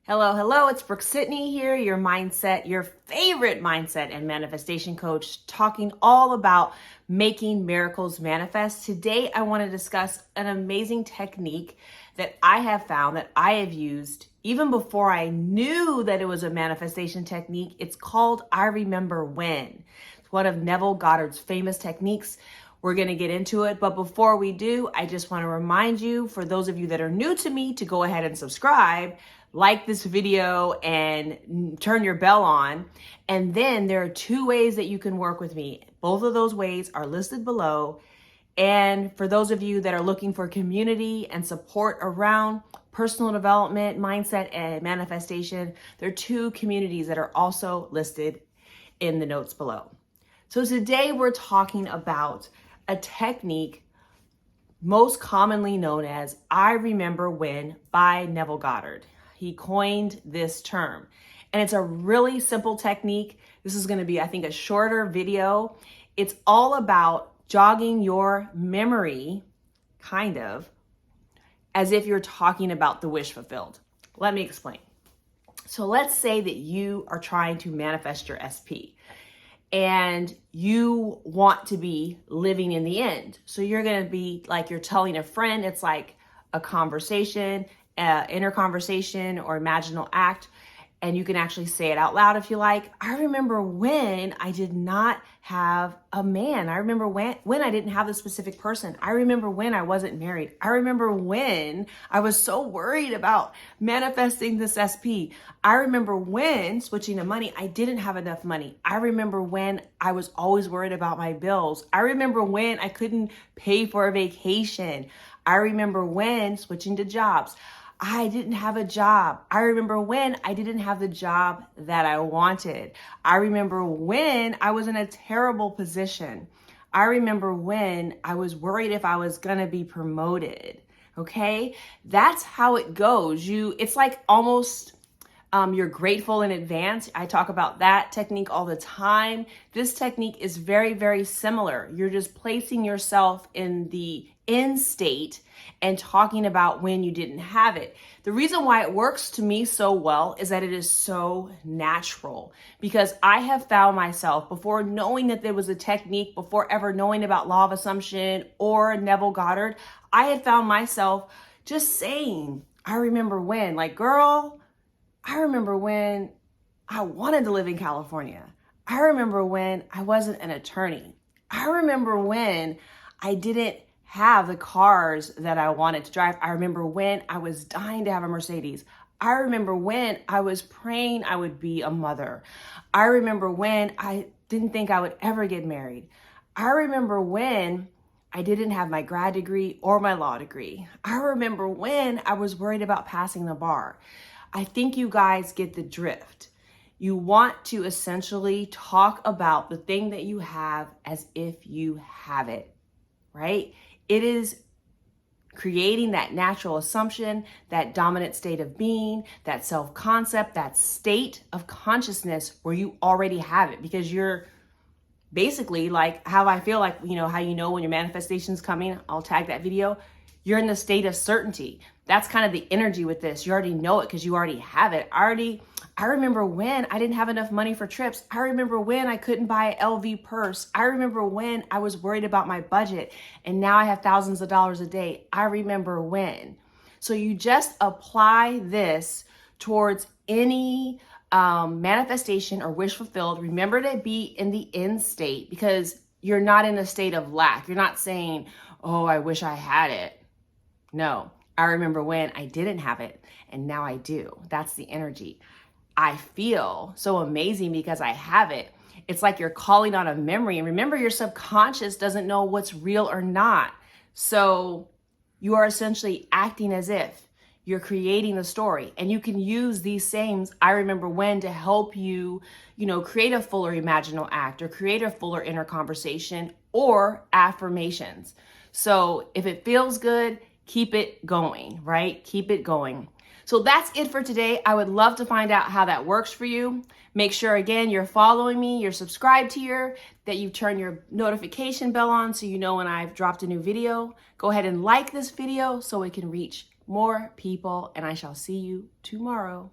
Hello, hello, it's Brooke-Sidney here, your favorite mindset and manifestation coach, talking all about making miracles manifest. Today, I want to discuss an amazing technique that I have found that I have used even before I knew that it was a manifestation technique. It's called I Remember When. It's one of Neville Goddard's famous techniques. We're going to get into it, but before we do, I just want to remind you, for those of you that are new to me, to go ahead and subscribe, like this video, and turn your bell on. And then there are two ways that you can work with me. Both of those ways are listed below. And for those of you that are looking for community and support around personal development, mindset, and manifestation, there are two communities that are also listed in the notes below. So today we're talking about a technique most commonly known as I Remember When by Neville Goddard. He coined this term, and it's a really simple technique. This is going to be, I think, a shorter video. It's all about jogging your memory, kind of, as if you're talking about the wish fulfilled. Let me explain. So let's say that you are trying to manifest your SP and you want to be living in the end. So you're going to be like, you're telling a friend, it's like a conversation, inner conversation or imaginal act, and you can actually say it out loud if you like. I remember when I did not have a man. I remember when I didn't have a specific person. I remember when I wasn't married. I remember when I was so worried about manifesting this SP. I remember when, switching to money, I didn't have enough money. I remember when I was always worried about my bills. I remember when I couldn't pay for a vacation. I remember when, switching to jobs, I didn't have a job. I remember when I didn't have the job that I wanted. I remember when I was in a terrible position. I remember when I was worried if I was going to be promoted. Okay? That's how it goes. It's like almost you're grateful in advance. I talk about that technique all the time. This technique is very, very similar. You're just placing yourself in the end state and talking about when you didn't have it. The reason why it works to me so well is that it is so natural, because I have found myself, before knowing that there was a technique, before ever knowing about law of assumption or Neville Goddard, I had found myself just saying, I remember when, like, girl, I remember when I wanted to live in California. I remember when I wasn't an attorney. I remember when I didn't have the cars that I wanted to drive. I remember when I was dying to have a Mercedes. I remember when I was praying I would be a mother. I remember when I didn't think I would ever get married. I remember when I didn't have my grad degree or my law degree. I remember when I was worried about passing the bar. I think you guys get the drift. You want to essentially talk about the thing that you have as if you have it, right? It is creating that natural assumption, that dominant state of being, that self-concept, that state of consciousness where you already have it, because you're basically like how I feel like, how you know when your manifestation's coming, I'll tag that video. You're in the state of certainty. That's kind of the energy with this. You already know it because you already have it. I remember when I didn't have enough money for trips. I remember when I couldn't buy an LV purse. I remember when I was worried about my budget and now I have thousands of dollars a day. I remember when. So you just apply this towards any manifestation or wish fulfilled. Remember to be in the end state, because you're not in a state of lack. You're not saying, oh, I wish I had it. No, I remember when I didn't have it and now I do. That's the energy. I feel so amazing because I have it. It's like you're calling on a memory. And remember, your subconscious doesn't know what's real or not. So you are essentially acting as if you're creating the story. And you can use these sayings, I remember when, to help you, create a fuller imaginal act or create a fuller inner conversation or affirmations. So if it feels good, keep it going, right? Keep it going. So that's it for today. I would love to find out how that works for you. Make sure, again, you're following me, you're subscribed here, that you turn your notification bell on so you know when I've dropped a new video. Go ahead and like this video so it can reach more people, and I shall see you tomorrow.